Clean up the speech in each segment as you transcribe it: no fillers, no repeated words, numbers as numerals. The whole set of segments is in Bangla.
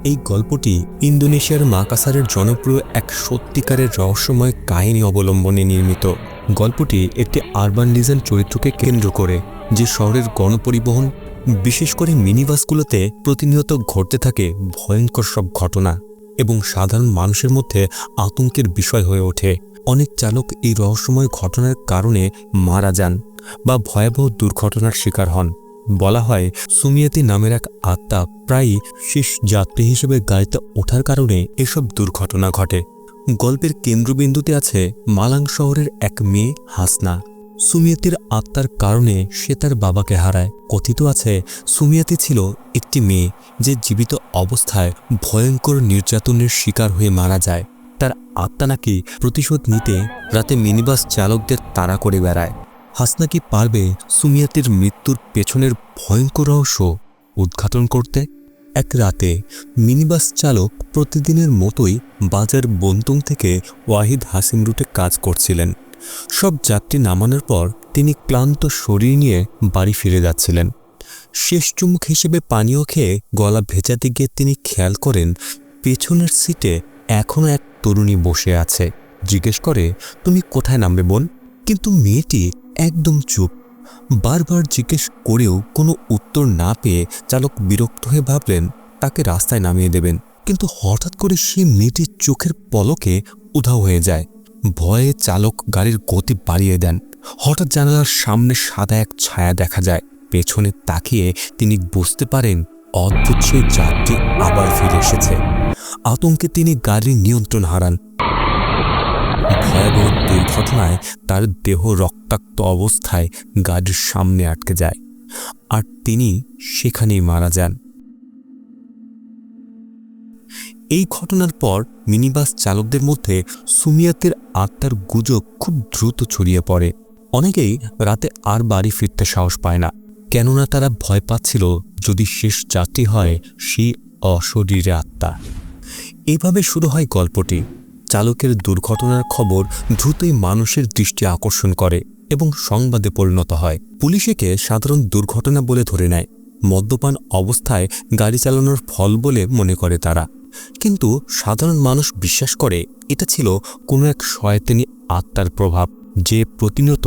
এই গল্পটি ইন্দোনেশিয়ার মাকাসারের জনপ্রিয় এক সত্যিকারের রহস্যময় কাহিনী অবলম্বনে নির্মিত। গল্পটি একটি আরবান লিজেন্ড চরিত্রকে কেন্দ্র করে, যে শহরের গণপরিবহন, বিশেষ করে মিনিবাসগুলোতে প্রতিনিয়ত ঘটতে থাকে ভয়ঙ্কর সব ঘটনা এবং সাধারণ মানুষের মধ্যে আতঙ্কের বিষয় হয়ে ওঠে। অনেক চালক এই রহস্যময় ঘটনার কারণে মারা যান বা ভয়াবহ দুর্ঘটনার শিকার হন। বলা হয়, সুমিয়াতি নামের এক আত্মা প্রায়ই শেষ যাত্রী হিসেবে গাড়িতে ওঠার কারণে এসব দুর্ঘটনা ঘটে। গল্পের কেন্দ্রবিন্দুতে আছে মালাং শহরের এক মেয়ে হাসনা। সুমিয়াতির আত্মার কারণে সে তার বাবাকে হারায়। কথিত আছে, সুমিয়াতি ছিল একটি মেয়ে যে জীবিত অবস্থায় ভয়ঙ্কর নির্যাতনের শিকার হয়ে মারা যায়। তার আত্মা নাকি প্রতিশোধ নিতে রাতে মিনিবাস চালকদের তাড়া করে বেড়ায়। হাসনা কি পারবে সুমিয়াতির মৃত্যুর পেছনের ভয়ঙ্কর রহস্য উদ্ঘাটন করতে? এক রাতে মিনিবাস চালক প্রতিদিনের মতোই বাজার বন্তুং থেকে ওয়াহিদ হাসিম রুটে কাজ করছিলেন। সব যাত্রী নামানোর পর তিনি ক্লান্ত শরীর নিয়ে বাড়ি ফিরে যাচ্ছিলেন। শেষ চুমুক হিসেবে পানীয় খেয়ে গলা ভেজাতে গিয়ে তিনি খেয়াল করেন পেছনের সিটে এখনও এক তরুণী বসে আছে। জিজ্ঞেস করে, তুমি কোথায় নামবে বোন? কিন্তু মেয়েটি একদম চুপ। বারবার জিজ্ঞেস করেও কোনো উত্তর না পেয়ে চালক বিরক্ত হয়ে ভাবলেন তাকে রাস্তায় নামিয়ে দেবেন। কিন্তু হঠাৎ করে সেই মেয়েটির চোখের পলকে উধাও হয়ে যায়। ভয়ে চালক গাড়ির গতি বাড়িয়ে দেন। হঠাৎ জানালার সামনে সাদা এক ছায়া দেখা যায়। পেছনে তাকিয়ে তিনি বুঝতে পারেন অদ্ভুত সেই যাত্রী আবার ফিরে এসেছে। আতঙ্কে তিনি গাড়ির নিয়ন্ত্রণ হারান। ভয়াবহ দুর্ঘটনায় তার দেহ রক্তাক্ত অবস্থায় গাড়ির সামনে আটকে যায়, আর তিনি সেখানেই মারা যান। এই ঘটনার পর মিনিবাস চালকদের মধ্যে সুমিয়াতের আত্মার গুজব খুব দ্রুত ছড়িয়ে পড়ে। অনেকেই রাতে আর বাড়ি ফিরতে সাহস পায় না, কেননা তারা ভয় পাচ্ছিল যদি শেষ যাত্রী হয় সেই অশরীরে আত্মা। এইভাবে শুরু হয় গল্পটি। চালকের দুর্ঘটনার খবর দ্রুতই মানুষের দৃষ্টি আকর্ষণ করে এবং সংবাদে পরিণত হয়। পুলিশ একে সাধারণ দুর্ঘটনা বলে ধরে নেয়। মদ্যপান অবস্থায় গাড়ি চালানোর ফল বলে মনে করে তারা। কিন্তু সাধারণ মানুষ বিশ্বাস করে এটা ছিল কোনো এক শয়তানি আত্মার প্রভাব, যে প্রতিনিয়ত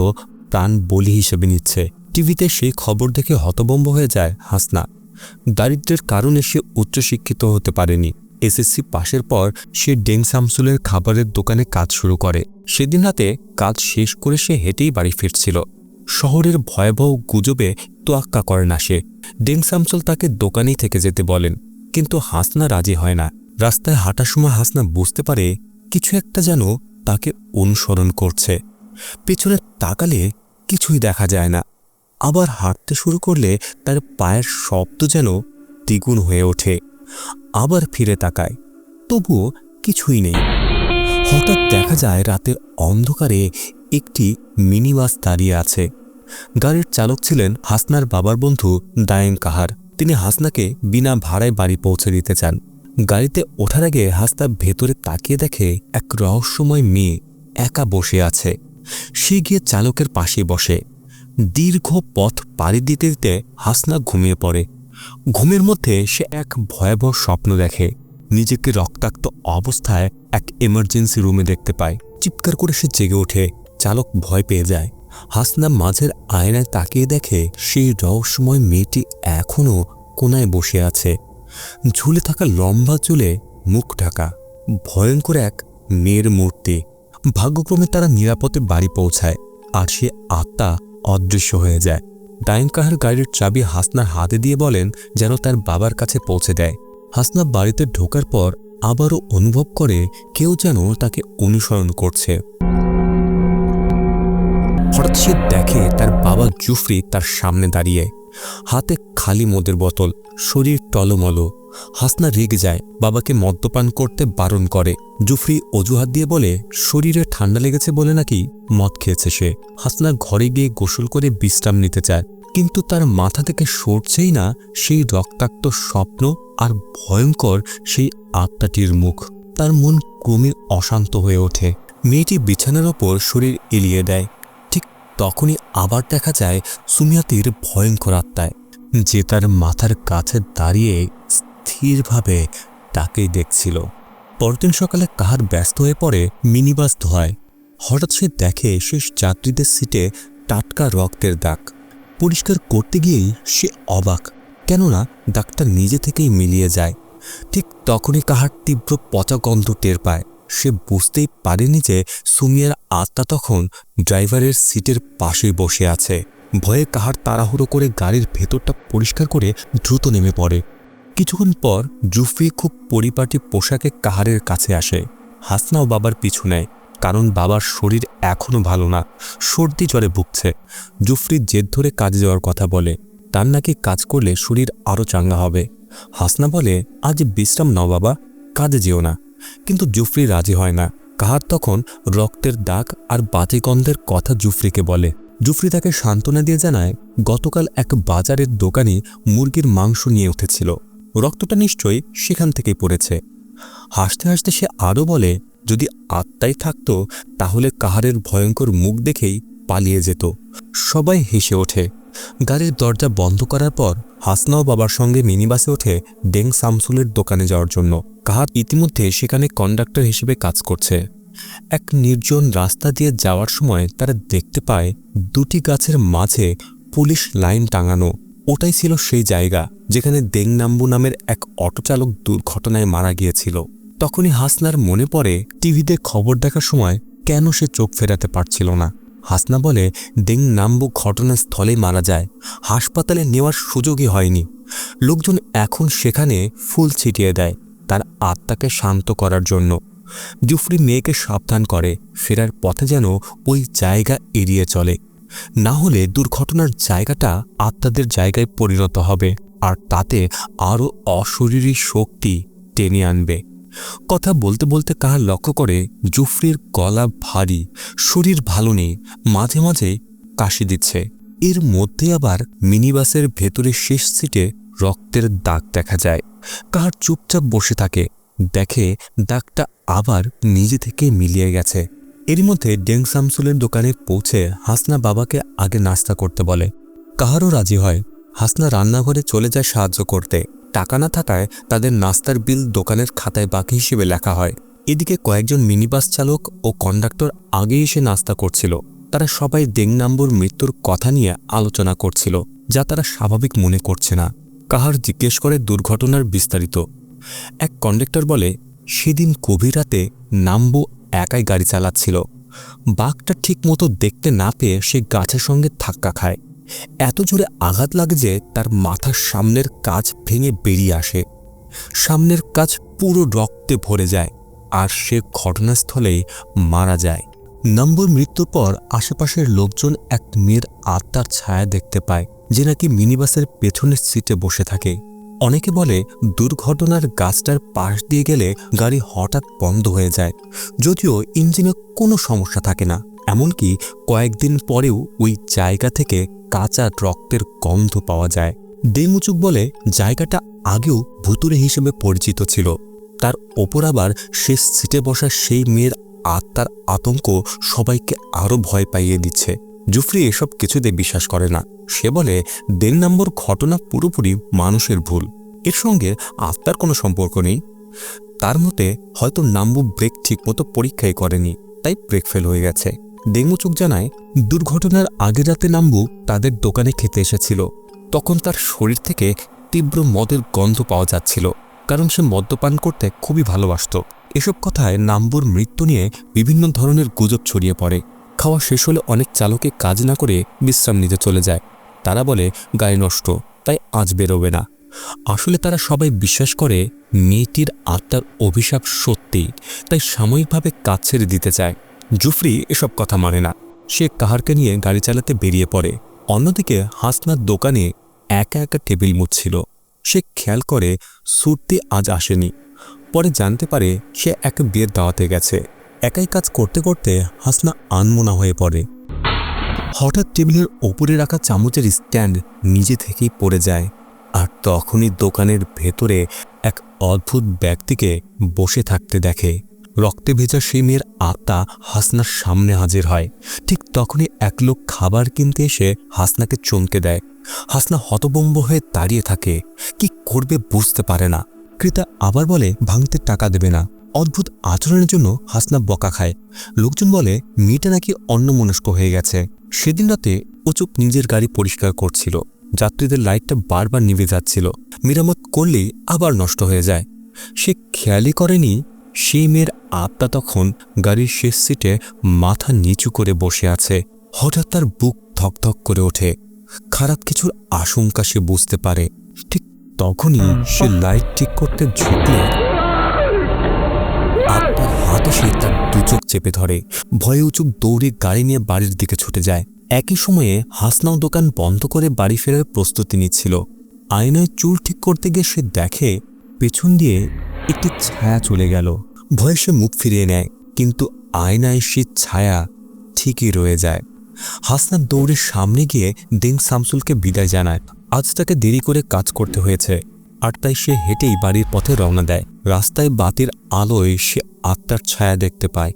প্রাণ বলি হিসেবে নিচ্ছে। টিভিতে সেই খবর দেখে হতভম্ব হয়ে যায় হাসনা। দারিদ্র্যের কারণে সে উচ্চশিক্ষিত হতে পারেনি। এসএসসি পাশের পর সে ডেং শামসুলের খাবারের দোকানে কাজ শুরু করে। সেদিন রাতে কাজ শেষ করে সে হেঁটেই বাড়ি ফিরছিল। শহরের ভয়াবহ গুজবে তোয়াক্কা করে না সে। ডেং শামসুল তাকে দোকানেই থেকে যেতে বলেন, কিন্তু হাসনা রাজি হয় না। রাস্তায় হাঁটার সময় হাসনা বুঝতে পারে কিছু একটা যেন তাকে অনুসরণ করছে। পেছনে তাকালে কিছুই দেখা যায় না। আবার হাঁটতে শুরু করলে তার পায়ের শব্দ যেন দ্বিগুণ হয়ে ওঠে। আবার ফিরে তাকায়, তবুও কিছুই নেই। হঠাৎ দেখা যায় রাতের অন্ধকারে একটি মিনিবাস দাঁড়িয়ে আছে। গাড়ির চালক ছিলেন হাসনার বাবার বন্ধু দায়েং কাহার। তিনি হাসনাকে বিনা ভাড়ায় বাড়ি পৌঁছে দিতে চান। গাড়িতে ওঠার আগে হাসনা ভেতরে তাকিয়ে দেখে এক রহস্যময় মেয়ে একা বসে আছে। সে গিয়ে চালকের পাশে বসে। দীর্ঘ পথ পাড়ি দিতে দিতে হাসনা ঘুমিয়ে পড়ে। ঘুমের মধ্যে সে এক ভয়াবহ স্বপ্ন দেখে। নিজেকে রক্তাক্ত অবস্থায় এক এমার্জেন্সি রুমে দেখতে পায়। চিৎকার করে সে জেগে ওঠে। চালক ভয় পেয়ে যায়। হাসনা মাঝের আয়নায় তাকিয়ে দেখে সেই রহস্যময় মেয়েটি এখনও কোনায় বসে আছে। ঝুলে থাকা লম্বা চুলে মুখ ঢাকা, ভয়ঙ্কর এক মেয়ের মূর্তি। ভাগ্যক্রমে তারা নিরাপদে বাড়ি পৌঁছায়, আর সে আত্মা অদৃশ্য হয়ে যায়। দায়েং কাহার গাড়ির চাবি হাসনার হাতে দিয়ে বলেন যেন তার বাবার কাছে পৌঁছে দেয়। হাসনা বাড়িতে ঢোকার পর আবারও অনুভব করে কেউ যেন তাকে অনুসরণ করছে। হঠাৎ সে দেখে তার বাবা জুফরি তার সামনে দাঁড়িয়ে, হাতে খালি মদের বোতল, শরীর টলমলো। হাসনা রেগে যায়, বাবাকে মদ্যপান করতে বারণ করে। জুফরি অজুহাত দিয়ে বলে শরীরে ঠান্ডা লেগেছে বলে নাকি মদ খেয়েছে সে। হাসনার ঘরে গিয়ে গোসল করে বিশ্রাম নিতে চায়, কিন্তু তার মাথা থেকে সরছেই না সেই রক্তাক্ত স্বপ্ন আর ভয়ঙ্কর সেই আত্মাটির মুখ। তার মন ক্রমে অশান্ত হয়ে ওঠে। মেয়েটি বিছানার ওপর শরীর এলিয়ে দেয়। ঠিক তখনই আবার দেখা যায় সুমিয়াতির ভয়ঙ্কর আত্মায়, যে তার মাথার কাছে দাঁড়িয়ে স্থিরভাবে তাকেই দেখছিল। পরদিন সকালে কাহার ব্যস্ত হয়ে পড়ে মিনিবাস ধোয়ায়। হঠাৎ সে দেখে শেষ যাত্রীদের সিটে টাটকা রক্তের দাগ। পরিষ্কার করতে গিয়েই সে অবাক, কেননা দাগটা নিজে থেকেই মিলিয়ে যায়। ঠিক তখনই কাহার তীব্র পচা গন্ধ টের পায়। সে বুঝতেই পারেনি যে সুমিয়ার আত্মা তখন ড্রাইভারের সিটের পাশেই বসে আছে। ভয়ে কাহার তাড়াহুড়ো করে গাড়ির ভেতরটা পরিষ্কার করে দ্রুত নেমে পড়ে। কিছুক্ষণ পর জুফরি খুব পরিপাটি পোশাকে কাহারের কাছে আসে। হাসনাও বাবার পিছু নেয়, কারণ বাবার শরীর এখনও ভালো না, সর্দি জ্বরে ভুগছে। জুফরি জেদ ধরে কাজে যাওয়ার কথা বলে, তার নাকি কাজ করলে শরীর আরও চাঙ্গা হবে। হাসনা বলে, আজ বিশ্রাম নাও বাবা, কাজে যেও না। কিন্তু জুফরি রাজি হয় না। কাহার তখন রক্তের দাগ আর বাজে গন্ধের কথা জুফরিকে বলে। জুফরি তাকে সান্ত্বনা দিয়ে জানায়, গতকাল এক বাজারের দোকানি মুরগির মাংস নিয়ে উঠেছিল, রক্তটা নিশ্চয়ই সেখান থেকেই পড়েছে। হাসতে হাসতে সে আরও বলে, যদি আত্মাই থাকতো তাহলে কাহারের ভয়ঙ্কর মুখ দেখেই পালিয়ে যেত। সবাই হেসে ওঠে। গাড়ির দরজা বন্ধ করার পর হাসনাও বাবার সঙ্গে মিনিবাসে ওঠে ডেং শামসুলের দোকানে যাওয়ার জন্য। কাহার ইতিমধ্যে সেখানে কন্ডাক্টর হিসেবে কাজ করছে। এক নির্জন রাস্তা দিয়ে যাওয়ার সময় তারা দেখতে পায় দুটি গাছের মাঝে পুলিশ লাইন টাঙানো। ওটাই ছিল সেই জায়গা যেখানে দেং নাম্বু নামের এক অটোচালক দুর্ঘটনায় মারা গিয়েছিল। তখনই হাসনার মনে পড়ে টিভিতে খবর দেখার সময় কেন সে চোখ ফেরাতে পারছিল না। হাসনা বলে, দেং নাম্বু ঘটনাস্থলে মারা যায়, হাসপাতালে নেওয়ার সুযোগই হয়নি। লোকজন এখন সেখানে ফুল ছিটিয়ে দেয় তার আত্মাকে শান্ত করার জন্য। জুফরি মেয়েকে সাবধান করে ফেরার পথে যেন ওই জায়গা এড়িয়ে চলে, না হলে দুর্ঘটনার জায়গাটা আত্মাদের জায়গায় পরিণত হবে, আর তাতে আরও অশরীরী শক্তি টেনে আনবে। কথা বলতে বলতে কাহার লক্ষ্য করে জুফরির গলা ভারী, শরীর ভালো নেই, মাঝে মাঝে কাশি দিচ্ছে। এর মধ্যে আবার মিনিবাসের ভেতরে শেষ সিটে রক্তের দাগ দেখা যায়। কাহার চুপচাপ বসে থাকে, দেখে দাগটা আবার নিজে থেকে মিলিয়ে গেছে। এরই মধ্যে ডেং শামসুলের দোকানে পৌঁছে হাসনা বাবাকে আগে নাস্তা করতে বলে। কাহারও রাজি হয়। হাসনা রান্নাঘরে চলে যায় সাহায্য করতে। টাকা না থাকায় তাদের নাস্তার বিল দোকানের খাতায় বাকি হিসেবে লেখা হয়। এদিকে কয়েকজন মিনিবাস চালক ও কন্ডাক্টর আগেই এসে নাস্তা করছিল। তারা সবাই দেং নাম্বুর মৃত্যুর কথা নিয়ে আলোচনা করছিল, যা তারা স্বাভাবিক মনে করছে না। কাহার জিজ্ঞেস করে দুর্ঘটনার বিস্তারিত। এক কন্ডাক্টর বলে, সেদিন গভীর রাতে নাম্বু একাই গাড়ি চালাচ্ছিল। বাঘটা ঠিক মতো দেখতে না পেয়ে সে গাছের সঙ্গে ধাক্কা খায়। এত জোরে আঘাত লাগে যে তার মাথার সামনের কাঁচ ভেঙে বেরিয়ে আসে। সামনের কাঁচ পুরো রক্তে ভরে যায়, আর সে ঘটনাস্থলেই মারা যায়। নাম্বুর মৃত্যুর পর আশেপাশের লোকজন এক মেয়ের আত্মার ছায়া দেখতে পায়, যে নাকি মিনিবাসের পেছনের সিটে বসে থাকে। অনেকে বলে দুর্ঘটনার গাছটার পাশ দিয়ে গেলে গাড়ি হঠাৎ বন্ধ হয়ে যায়, যদিও ইঞ্জিনে কোনো সমস্যা থাকে না। এমনকি কয়েকদিন পরেও ওই জায়গা থেকে কাঁচা রক্তের গন্ধ পাওয়া যায়। দেমুচুক বলে জায়গাটা আগেও ভুতুড়ে হিসেবে পরিচিত ছিল। তার ওপর আবার শেষ সিটে বসা সেই মেয়ের আত্মার আতঙ্ক সবাইকে আরও ভয় পাইয়ে দিচ্ছে। জুফরি এসব কিছুতে বিশ্বাস করে না। সে বলে, দেং নাম্বর ঘটনা পুরোপুরি মানুষের ভুল, এর সঙ্গে আত্মার কোনো সম্পর্ক নেই। তার মতে হয়তো নাম্বু ব্রেক ঠিকমতো পরীক্ষাই করেনি, তাই ব্রেক ফেল হয়ে গেছে। দেঙুচুক জানায়, দুর্ঘটনার আগের রাতে নাম্বু তাদের দোকানে খেতে এসেছিল। তখন তার শরীর থেকে তীব্র মদের গন্ধ পাওয়া যাচ্ছিল, কারণ সে মদ্যপান করতে খুবই ভালোবাসত। এসব কথায় নাম্বুর মৃত্যু নিয়ে বিভিন্ন ধরনের গুজব ছড়িয়ে পড়ে। খাওয়া শেষ হলে অনেক চালকে কাজ না করে বিশ্রাম নিতে চলে যায়। তারা বলে গায়ে নষ্ট, তাই আজ বেরোবে না। আসলে তারা সবাই বিশ্বাস করে মেয়েটির আত্মার অভিশাপ সত্যি, তাই সাময়িকভাবে কাজ ছেড়ে দিতে চায়। জুফরি এসব কথা মানে না। সে কাহারকে নিয়ে গাড়ি চালাতে বেরিয়ে পড়ে। অন্যদিকে হাসনার দোকানে একা একা টেবিল মুছছিল। সে খেয়াল করে সুরতি আজ আসেনি। পরে জানতে পারে সে এক বিয়ের দাওয়াতে গেছে। একাই কাজ করতে করতে হাসনা আনমনা হয়ে পড়ে। হঠাৎ টেবিলের ওপরে রাখা চামচের স্ট্যান্ড নিজে থেকেই পড়ে যায়, আর তখনই দোকানের ভেতরে এক অদ্ভুত ব্যক্তিকে বসে থাকতে দেখে। রক্তে ভেজা সেই মেয়ের আত্মা হাসনার সামনে হাজির হয়। ঠিক তখনই এক লোক খাবার কিনতে এসে হাসনাকে চমকে দেয়। হাসনা হতভম্ব হয়ে দাঁড়িয়ে থাকে, কি করবে বুঝতে পারে না। ক্রেতা আবার বলে ভাঙতে টাকা দেবে না। অদ্ভুত আচরণের জন্য হাসনা বকা খায়। লোকজন বলে মেয়েটা নাকি অন্যমনস্ক হয়ে গেছে। সেদিন রাতে উচুক নিজের গাড়ি পরিষ্কার করছিল। যাত্রীদের লাইটটা বারবার নিভে যাচ্ছিল, মেরামত করলেই আবার নষ্ট হয়ে যায়। সে খেয়ালই করেনি সেই মেয়ের আত্মা তখন গাড়ির শেষ সিটে মাথা নিচু করে বসে আছে। হঠাৎ তার বুক ধকধক করে ওঠে। খারাপ কিছুর আশঙ্কা সে বুঝতে পারে। ঠিক তখনই সে লাইট ঠিক করতে ঝুঁকলে আত্মার হাত এসে তার দু চোখ চেপে ধরে। ভয়ে উচুক দৌড়ে গাড়ি নিয়ে বাড়ির দিকে ছুটে যায়। একই সময়ে হাসনাও দোকান বন্ধ করে বাড়ি ফেরার প্রস্তুতি নিচ্ছিল। আয়নায় চুল ঠিক করতে গিয়ে সে দেখে পেছন দিয়ে একটি ছায়া চলে গেল। ভয়ে সে মুখ ফিরিয়ে নেয়, কিন্তু আয়নায় সে ছায়া ঠিকই রয়ে যায়। হাসনা দৌড়ে সামনে গিয়ে দেং শামসুলকে বিদায় জানায়। আজ তাকে দেরি করে কাজ করতে হয়েছে, আর তাই সে হেঁটেই বাড়ির পথে রওনা দেয়। রাস্তায় বাতির আলোয় সে আত্মার ছায়া দেখতে পায়।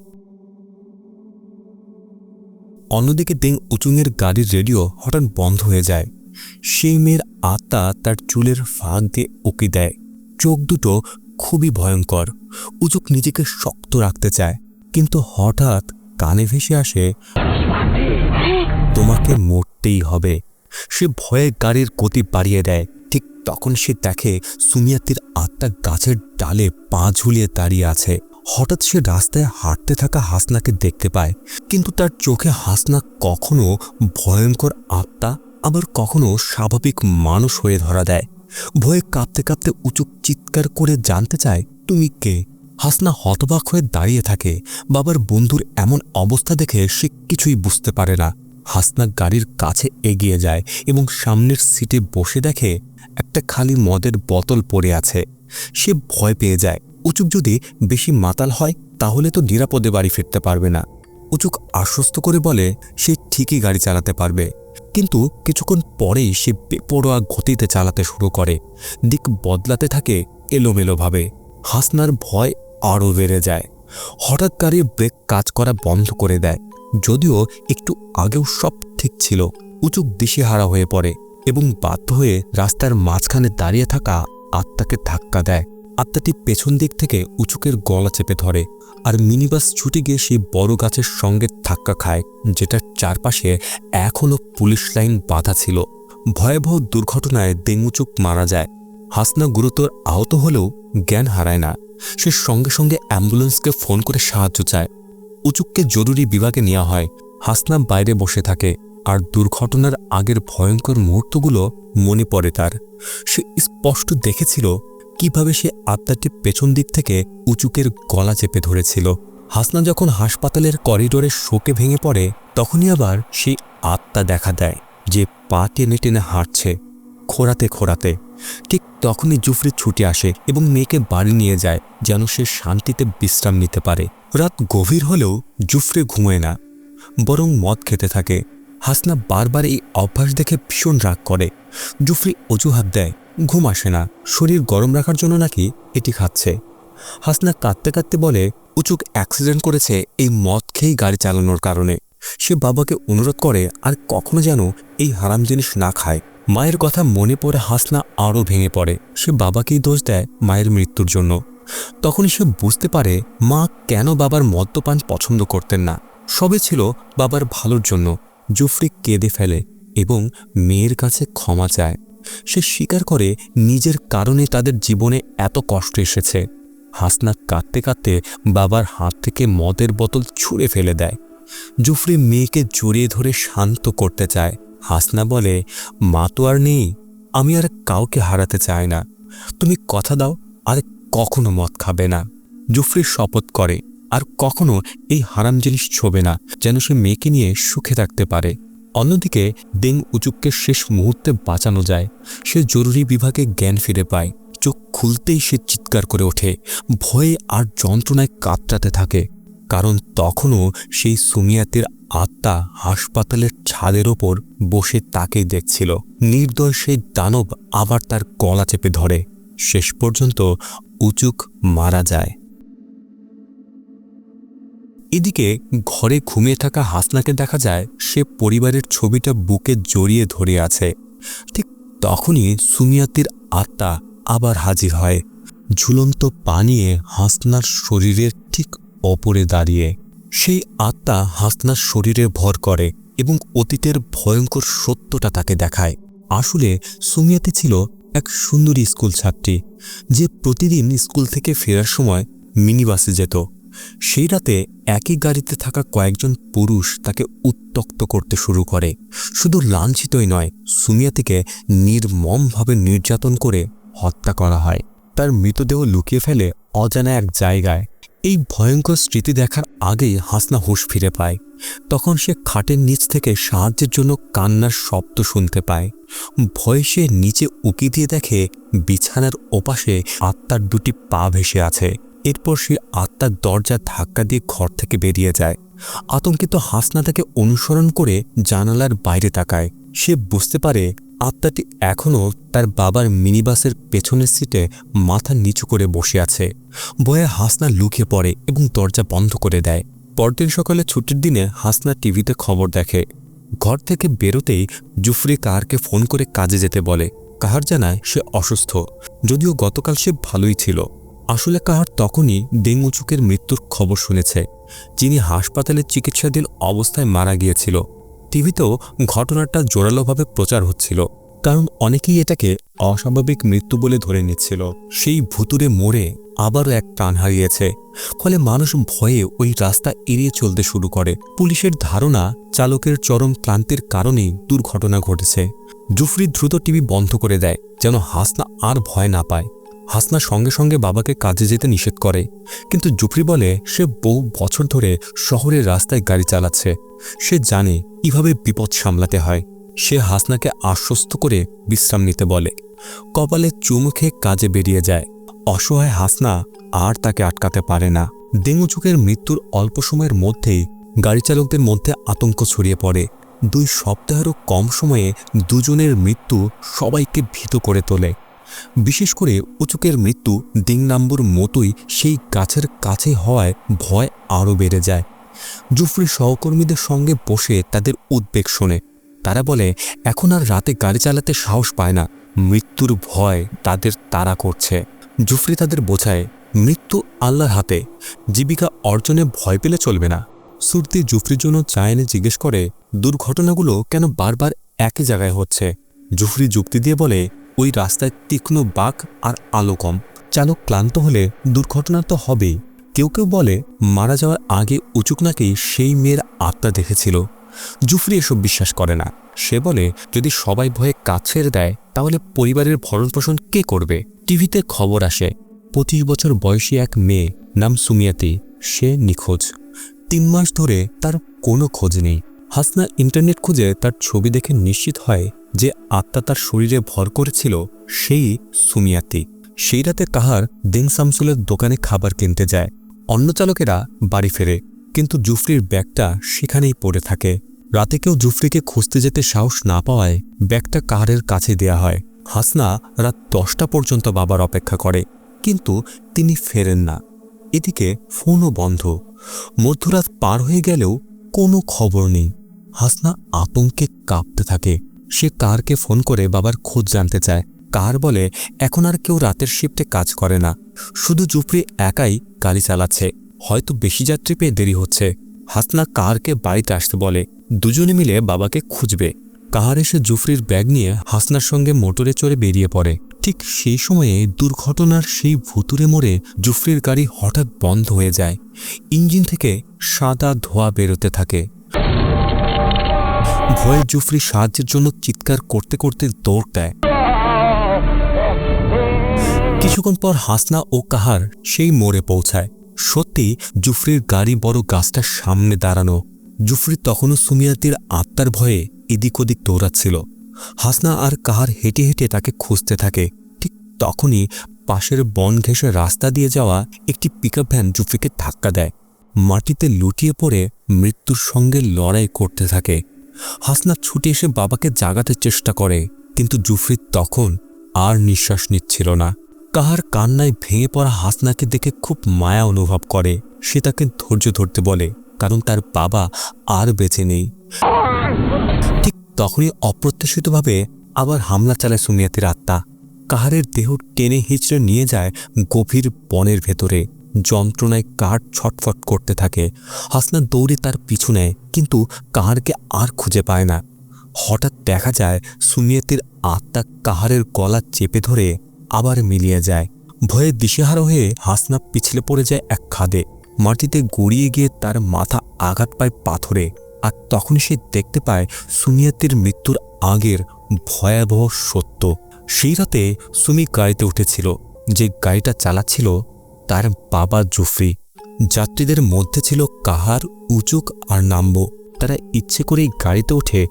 অন্যদিকে দেং উচুংয়ের গাড়ির রেডিও হঠাৎ বন্ধ হয়ে যায়। সেই মেয়ের আত্মা তার চুলের ফাঁক দিয়ে উকি দেয়। চোখ দুটো খুবই ভয়ঙ্কর। উচুক নিজেকে শক্ত রাখতে চায়, কিন্তু হঠাৎ কানে ভেসে আসে, তোমাকে মরতেই হবে। সে ভয়ে গাড়ির গতি বাড়িয়ে দেয়। ঠিক তখন সে দেখে সুমিয়াতির আত্মা গাছের ডালে পা ঝুলিয়ে দাঁড়িয়ে আছে। হঠাৎ সে রাস্তায় হাঁটতে থাকা হাসনাকে দেখতে পায়, কিন্তু তার চোখে হাসনা কখনো ভয়ঙ্কর আত্মা, আবার কখনো স্বাভাবিক মানুষ হয়ে ধরা দেয়। ভয়ে কাঁপতে কাঁপতে উচুক চিৎকার করে জানতে চায়, তুমি কে? হাসনা হতবাক হয়ে দাঁড়িয়ে থাকে। বাবার বন্ধুর এমন অবস্থা দেখে সে কিছুই বুঝতে পারে না। হাসনা গাড়ির কাছে এগিয়ে যায় এবং সামনের সিটে বসে দেখে একটা খালি মদের বোতল পড়ে আছে। সে ভয় পেয়ে যায়। উচুক যদি বেশি মাতাল হয় তাহলে তো নিরাপদে বাড়ি ফিরতে পারবে না। উচুক আশ্বস্ত করে বলে সে ঠিকই গাড়ি চালাতে পারবে, কিন্তু কিছুক্ষণ পরেই সে বেপরোয়া গতিতে চালাতে শুরু করে। দিক বদলাতে থাকে এলোমেলোভাবে। হাসনার ভয় আরও বেড়ে যায়। হঠাৎ গাড়ির ব্রেক কাজ করা বন্ধ করে দেয়। যদিও একটু আগেও সব ঠিক ছিল। উচুক দিশেহারা হয়ে পড়ে এবং বাধ্য হয়ে রাস্তার মাঝখানে দাঁড়িয়ে থাকা আত্মাকে ধাক্কা দেয়। আত্মাটি পেছন দিক থেকে উচুকের গলা চেপে ধরে, আর মিনিবাস ছুটে গিয়ে সেই বড় গাছের সঙ্গে ধাক্কা খায়, যেটার চারপাশে এখনও পুলিশ লাইন বাঁধা ছিল। ভয়াবহ দুর্ঘটনায় দেঙুচুক মারা যায়। হাসনা গুরুতর আহত হলেও জ্ঞান হারায় না। সে সঙ্গে সঙ্গে অ্যাম্বুলেন্সকে ফোন করে সাহায্য চায়। উচুককে জরুরি বিভাগে নেওয়া হয়। হাসনা বাইরে বসে থাকে, আর দুর্ঘটনার আগের ভয়ঙ্কর মুহূর্তগুলো মনে পড়ে তার। সে স্পষ্ট দেখেছিল কিভাবে সে আত্মাটি পেছন দিক থেকে উচুকের গলা চেপে ধরেছিল। হাসনা যখন হাসপাতালের করিডোরে শোকে ভেঙে পড়ে, তখনই আবার সেই আত্মা দেখা দেয়, যে পা টেনে টেনে হাঁটছে খোঁড়াতে খোঁড়াতে। ঠিক তখনই জুফরি ছুটে আসে এবং মেয়েকে বাড়ি নিয়ে যায়, যেন সে শান্তিতে বিশ্রাম নিতে পারে। রাত গভীর হলেও জুফরি ঘুমোয় না, বরং মদ খেতে থাকে। হাসনা বারবার এই অভ্যাস দেখে ভীষণ রাগ করে। জুফরি অজুহাত দেয় ঘুম আসে না, শরীর গরম রাখার জন্য নাকি এটি খাচ্ছে। হাসনা কাঁদতে কাঁদতে বলে উচুক অ্যাক্সিডেন্ট করেছে এই মদ খেয়েই গাড়ি চালানোর কারণে। সে বাবাকে অনুরোধ করে আর কখনো যেন এই হারাম জিনিস না খায়। মায়ের কথা মনে পড়ে হাসনা আরও ভেঙে পড়ে। সে বাবাকেই দোষ দেয় মায়ের মৃত্যুর জন্য। তখনই সে বুঝতে পারে মা কেন বাবার মদ্যপান পছন্দ করতেন না। সবে ছিল বাবার ভালোর জন্য। জুফরি কেঁদে ফেলে এবং মেয়ের কাছে ক্ষমা চায়। সে স্বীকার করে নিজের কারণে তাদের জীবনে এত কষ্ট এসেছে। হাসনা কাঁদতে কাঁদতে বাবার হাত থেকে মদের বোতল ছুঁড়ে ফেলে দেয়। জুফরি মেয়েকে জড়িয়ে ধরে শান্ত করতে চায়। হাসনা বলে, মা তো আর নেই, আমি আর কাউকে হারাতে চাই না। তুমি কথা দাও আর কখনো মদ খাবে না। জুফরি শপথ করে আর কখনো এই হারাম জিনিস ছোবে না, যেন সে মেয়েকে নিয়ে সুখে থাকতে পারে। অন্যদিকে দেং উচুককে শেষ মুহূর্তে বাঁচানো যায়। সে জরুরি বিভাগে জ্ঞান ফিরে পায়। চোখ খুলতেই সে চিৎকার করে ওঠে, ভয়ে আর যন্ত্রণায় কাতরাতে থাকে, কারণ তখনও সেই সুমিয়াতের আত্মা হাসপাতালের ছাদের ওপর বসে তাকেই দেখছিল। নির্দয় সেই দানব আবার তার গলা চেপে ধরে। শেষ পর্যন্ত উচুক মারা যায়। এদিকে ঘরে ঘুমিয়ে থাকা হাসনাকে দেখা যায় সে পরিবারের ছবিটা বুকে জড়িয়ে ধরে আছে। ঠিক তখনই সুমিয়াতির আত্মা আবার হাজির হয়। ঝুলন্ত পা নিয়ে হাসনার শরীরের ঠিক অপরে দাঁড়িয়ে। সেই আত্মা হাসনার শরীরে ভর করে এবং অতীতের ভয়ঙ্কর সত্যটা তাকে দেখায়। আসলে সুমিয়াতি ছিল এক সুন্দরী স্কুল ছাত্রী, যে প্রতিদিন স্কুল থেকে ফেরার সময় মিনি বাসে যেত। সেই রাতে একই গাড়িতে থাকা কয়েকজন পুরুষ তাকে উত্ত্যক্ত করতে শুরু করে। শুধু লাঞ্ছিতই নয়, সুমিয়াতিকে নির্মমভাবে নির্যাতন করে হত্যা করা হয়। তার মৃতদেহ লুকিয়ে ফেলে অজানা এক জায়গায়। এই ভয়ঙ্কর স্মৃতি দেখার আগেই হাসনা হুঁশ ফিরে পায়। তখন সে খাটের নিচ থেকে সাহায্যের জন্য কান্নার শব্দ শুনতে পায়। ভয়ে সে নিচে উকি দিয়ে দেখে বিছানার ওপাশে আত্মার দুটি পা ভেসে আছে। এরপর সে আত্মার দরজা ধাক্কা দিয়ে ঘর থেকে বেরিয়ে যায়। আতঙ্কিত হাসনা তাকে অনুসরণ করে জানালার বাইরে তাকায়। সে বুঝতে পারে আত্মাটি এখনও তার বাবার মিনিবাসের পেছনের সিটে মাথা নিচু করে বসে আছে। ভয়ে হাসনা লুকিয়ে পড়ে এবং দরজা বন্ধ করে দেয়। পরদিন সকালে ছুটির দিনে হাসনা টিভিতে খবর দেখে। ঘর থেকে বেরোতেই জুফরি কাহারকে ফোন করে কাজে যেতে বলে। কাহার জানায় সে অসুস্থ, যদিও গতকাল সে ভালোই ছিল। আসলে কাহার তখনই ডেঙ্গুচুকের মৃত্যুর খবর শুনেছে, যিনি হাসপাতালে চিকিৎসাধীন অবস্থায় মারা গিয়েছিল। টিভিতেও ঘটনাটা জোরালোভাবে প্রচার হচ্ছিল, কারণ অনেকেই এটাকে অস্বাভাবিক মৃত্যু বলে ধরে নিচ্ছিল। সেই ভুতুরে মোড়ে আবারও এক প্রাণ হারিয়েছে, ফলে মানুষ ভয়ে ওই রাস্তা এড়িয়ে চলতে শুরু করে। পুলিশের ধারণা চালকের চরম ক্লান্তির কারণেই দুর্ঘটনা ঘটেছে। জুফরি দ্রুত টিভি বন্ধ করে দেয়, যেন হাসনা আর ভয় না পায়। হাসনা সঙ্গে সঙ্গে বাবাকে কাজে যেতে নিষেধ করে, কিন্তু জুফরি বলে সে বহু বছর ধরে শহরের রাস্তায় গাড়ি চালাচ্ছে। সে জানে কিভাবে বিপদ সামলাতে হয়। সে হাসনাকে আশ্বস্ত করে বিশ্রাম নিতে বলে। কপালে চুমু খেয়ে কাজে বেরিয়ে যায়। অসহায় হাসনা আর তাকে আটকাতে পারে না। ডেঙ্গুচুকের মৃত্যুর অল্প সময়ের মধ্যেই গাড়ি চালকদের মধ্যে আতঙ্ক ছড়িয়ে পড়ে। 2 সপ্তাহেরও কম সময়ে দুজনের মৃত্যু সবাইকে ভীত করে তোলে। বিশেষ করে উচুকের মৃত্যু ডিংনাম্বুর মতোই সেই গাছের কাছে হওয়ায় ভয় আরও বেড়ে যায়। জুফরি সহকর্মীদের সঙ্গে বসে তাদের উদ্বেগ শোনে। তারা বলে এখন আর রাতে গাড়ি চালাতে সাহস পায় না, মৃত্যুর ভয় তাদের তাড়া করছে। জুফরি তাদের বোঝায় মৃত্যু আল্লাহর হাতে, জীবিকা অর্জনে ভয় পেলে চলবে না। সুরতি জুফরির জন্য চা এনে জিজ্ঞেস করে দুর্ঘটনাগুলো কেন বারবার একই জায়গায় হচ্ছে। জুফরি যুক্তি দিয়ে বলে ওই রাস্তায় তীক্ষ্ণ বাঁক আর আলো কম। চালক ক্লান্ত হলে দুর্ঘটনা তো হবেই। কেউ কেউ বলে মারা যাওয়ার আগে উচুক নাকি সেই মেয়ের আত্মা দেখেছিল। জুফরি এসব বিশ্বাস করে না। সে বলে যদি সবাই ভয়ে কাজ ছেড়ে দেয় তাহলে পরিবারের ভরণপোষণ কে করবে। টিভিতে খবর আসে 25 বছর বয়সী এক মেয়ে নাম সুমিয়াতি, সে নিখোঁজ। 3 মাস ধরে তার কোনো খোঁজ নেই। হাসনা ইন্টারনেট খুঁজে তার ছবি দেখে নিশ্চিত হয় যে আত্মা তার শরীরে ভর করেছিল সেই সুমিয়াতি। সেই রাতে কাহার দিন শামসুলের দোকানে খাবার কিনতে যায়। অন্য চালকেরা বাড়ি ফেরে, কিন্তু জুফরির ব্যাগটা সেখানেই পড়ে থাকে। রাতে কেউ জুফরিকে খুঁজতে যেতে সাহস না পাওয়ায় ব্যাগটা কাহারের কাছে দেয়া হয়। হাসনা রাত 10টা পর্যন্ত বাবার অপেক্ষা করে, কিন্তু তিনি ফেরেন না। এদিকে ফোনও বন্ধ। মধ্যরাত পার হয়ে গেলেও কোনো খবর নেই। হাসনা আতঙ্কে কাঁপতে থাকে। সে কারকে ফোন করে বাবার খোঁজ জানতে চায়। কার বলে এখন আর কেউ রাতের শিফটে কাজ করে না, শুধু জুফরি একাই গাড়ি চালাচ্ছে, হয়তো বেশি যাত্রী পেয়ে দেরি হচ্ছে। হাসনা কারকে বাড়িতে আসতে বলে, দুজনে মিলে বাবাকে খুঁজবে। কাহার এসে জুফরির ব্যাগ নিয়ে হাসনার সঙ্গে মোটরে চড়ে বেরিয়ে পড়ে। ঠিক সেই সময়ে দুর্ঘটনার সেই ভুতুরে মোড়ে জুফরির গাড়ি হঠাৎ বন্ধ হয়ে যায়। ইঞ্জিন থেকে সাদা ধোঁয়া বেরোতে থাকে। ভয়ে জুফরি সাহায্যের জন্য চিৎকার করতে করতে দৌড় দেয়। কিছুক্ষণ পর হাসনা ও কাহার সেই মোড়ে পৌঁছায়। সত্যি জুফরির গাড়ি বড় গাছটার সামনে দাঁড়ানো। জুফরি তখনও সুমিয়াতির আত্মার ভয়ে এদিক ওদিক দৌড়াচ্ছিল। হাসনা আর কাহার হেঁটে হেঁটে তাকে খুঁজতে থাকে। ঠিক তখনই পাশের বন ঘেঁষে রাস্তা দিয়ে যাওয়া একটি পিকআপ ভ্যান জুফরিকে ধাক্কা দেয়। মাটিতে লুটিয়ে পড়ে মৃত্যুর সঙ্গে লড়াই করতে থাকে। হাসনা ছুটে এসে বাবাকে জাগাতে চেষ্টা করে, কিন্তু জুফরি তখন আর নিঃশ্বাস নিচ্ছিল না। কাহার কান্নায় ভেঙে পড়া হাসনাকে দেখে খুব মায়া অনুভব করে। সে তাকে ধৈর্য ধরতে বলে, কারণ তার বাবা আর বেঁচে নেই। ঠিক তখনই অপ্রত্যাশিতভাবে আবার হামলা চালায় সুমিয়াতির আত্মা। কাহারের দেহ টেনে হিঁচড়ে নিয়ে যায় গভীর বনের ভেতরে। যন্ত্রণায় কাহার ছটফট করতে থাকে। হাসনা দৌড়ে তার পিছু নেয়, কিন্তু কাহারকে আর খুঁজে পায় না। হঠাৎ দেখা যায় সুমিয়াতের আত্মা কাহারের গলা চেপে ধরে আবার মিলিয়ে যায়। ভয়ে দিশেহারা হয়ে হাসনা পিছলে পড়ে যায় এক খাদে। মাটিতে গড়িয়ে গিয়ে তার মাথা আঘাত পায় পাথরে। আর তখন সে দেখতে পায় সুমিয়াতের মৃত্যুর আগের ভয়াবহ সত্য। সেই রাতে সুমি গাড়িতে উঠেছিল। যে গাড়িটা চালাচ্ছিল তার বাবা জুফরি। যাত্রীদের মধ্যে ছিল কাহার, উচুক আর নাম্বো। তারা ইচ্ছে করেই গাড়িতে উঠে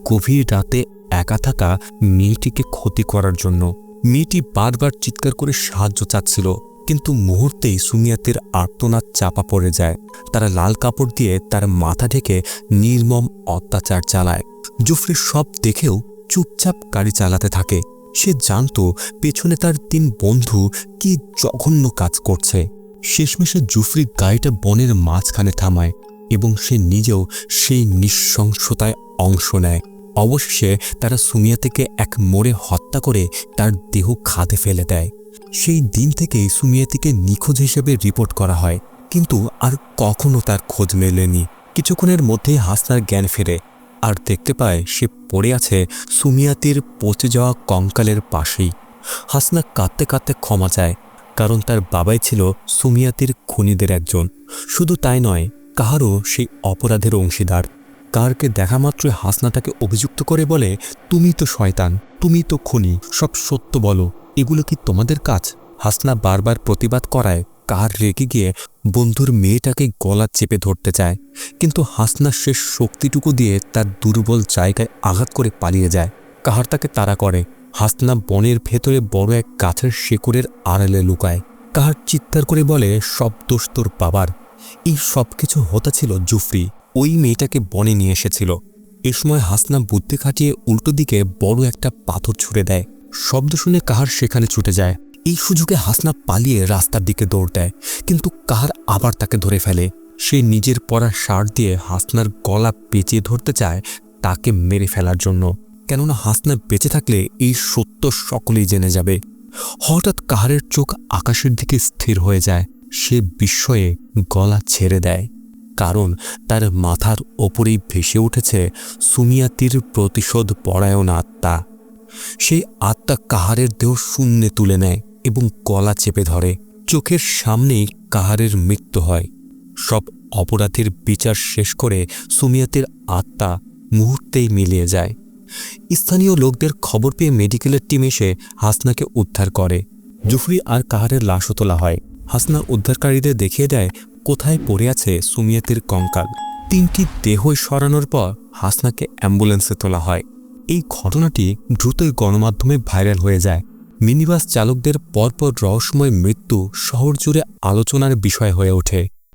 গভীর রাতে একা থাকা মেয়েটিকে ক্ষতি করার জন্য। মেয়েটি বারবার চিৎকার করে সাহায্য চাচ্ছিল, কিন্তু মুহূর্তেই সুমিয়াতের আর্তনাদ চাপা পড়ে যায়। তারা লাল কাপড় দিয়ে তার মাথা ঢেকে নির্মম অত্যাচার চালায়। জুফরি সব দেখেও চুপচাপ গাড়ি চালাতে থাকে। সে জানত পেছনে তার 3 বন্ধু কি জঘন্য কাজ করছে। শেষমেশে জুফরি গাড়িটা বনের মাঝখানে থামায় এবং সে নিজেও সেই নৃশংসতায় অংশ নেয়। অবশেষে তারা সুমিয়াতেকে এক মোড়ে হত্যা করে তার দেহ খাদে ফেলে দেয়। সেই দিন থেকেই সুমিয়াতিকে নিখোঁজ হিসেবে রিপোর্ট করা হয়, কিন্তু আর কখনো তার খোঁজ মেলেনি। কিছুক্ষণের মধ্যেই হাসনার জ্ঞান ফেরে আর দেখতে পায় সে পড়ে আছে সুমিয়াতির পচে যাওয়া কঙ্কালের পাশেই। হাসনা কাঁদতে কাঁদতে ক্ষমা চায়, কারণ তার বাবাই ছিল সুমিয়াতির খুনিদের একজন। শুধু তাই নয়, কাহারও সেই অপরাধের অংশীদার। কাহারকে দেখা মাত্রই হাসনা তাকে অভিযুক্ত করে বলে, তুমি তো শয়তান, তুমি তো খুনি, সব সত্য বলো, এগুলো কি তোমাদের কাজ? হাসনা বারবার প্রতিবাদ করায় কাহার রেগে গিয়ে বন্ধুর মেয়েটাকে গলা চেপে ধরতে চায়, কিন্তু হাসনা শেষ শক্তিটুকু দিয়ে তার দুর্বল জায়গায় আঘাত করে পালিয়ে যায়। কাহার তাকে তাড়া করে। হাসনা বনের ভেতরে বড় এক গাছের শেকড়ের আড়ালে লুকায়। কাহার চিৎকার করে বলে, সব দোষ তোর বাবার। এই সব কিছু হতা ছিল জুফরি, ওই মেয়েটাকে বনে নিয়ে এসেছিল। এ সময় হাসনা বুদ্ধি খাটিয়ে উল্টো দিকে বড় একটা পাথর ছুঁড়ে দেয়। শব্দ শুনে কাহার সেখানে ছুটে যায়। এই সুযোগে হাসনা পালিয়ে রাস্তার দিকে দৌড় দেয়, কিন্তু কাহার আবার তাকে ধরে ফেলে। সে নিজের পরা শার্ট দিয়ে হাসনার গলা পেঁচিয়ে ধরতে চায়, তাকে মেরে ফেলার জন্য, কেননা হাসনা বেঁচে থাকলে এই সত্য সকলেই জেনে যাবে। হঠাৎ কাহারের চোখ আকাশের দিকে স্থির হয়ে যায়। সে বিস্ময়ে গলা ছেড়ে দেয়, কারণ তার মাথার ওপরেই ভেসে উঠেছে সুমিয়াতির প্রতিশোধ পরায়ণ আত্মা। সেই আত্মা কাহারের দেহ শূন্যে তুলে নেয় এবং গলা চেপে ধরে। চোখের সামনেই কাহারের মৃত্যু হয়। সব অপরাধীর বিচার শেষ করে সুমিয়াতির আত্মা মুহূর্তেই মিলিয়ে যায়। স্থানীয় লোকদের খবর পেয়ে মেডিকেলের টিম এসে হাসনাকে উদ্ধার করে। জুফরি আর কাহারের লাশও তোলা হয়। হাসনা উদ্ধারকারীদের দেখিয়ে দেয় কোথায় পড়ে আছে সুমিয়াতির কঙ্কাল। 3টি দেহই সরানোর পর হাসনাকে অ্যাম্বুলেন্সে তোলা হয়। এই ঘটনাটি দ্রুতই গণমাধ্যমে ভাইরাল হয়ে যায়। মিনিবাস চালকদের পরপর রহস্যময় মৃত্যু শহর জুড়ে আলোচনার বিষয় হয়ে ওঠে।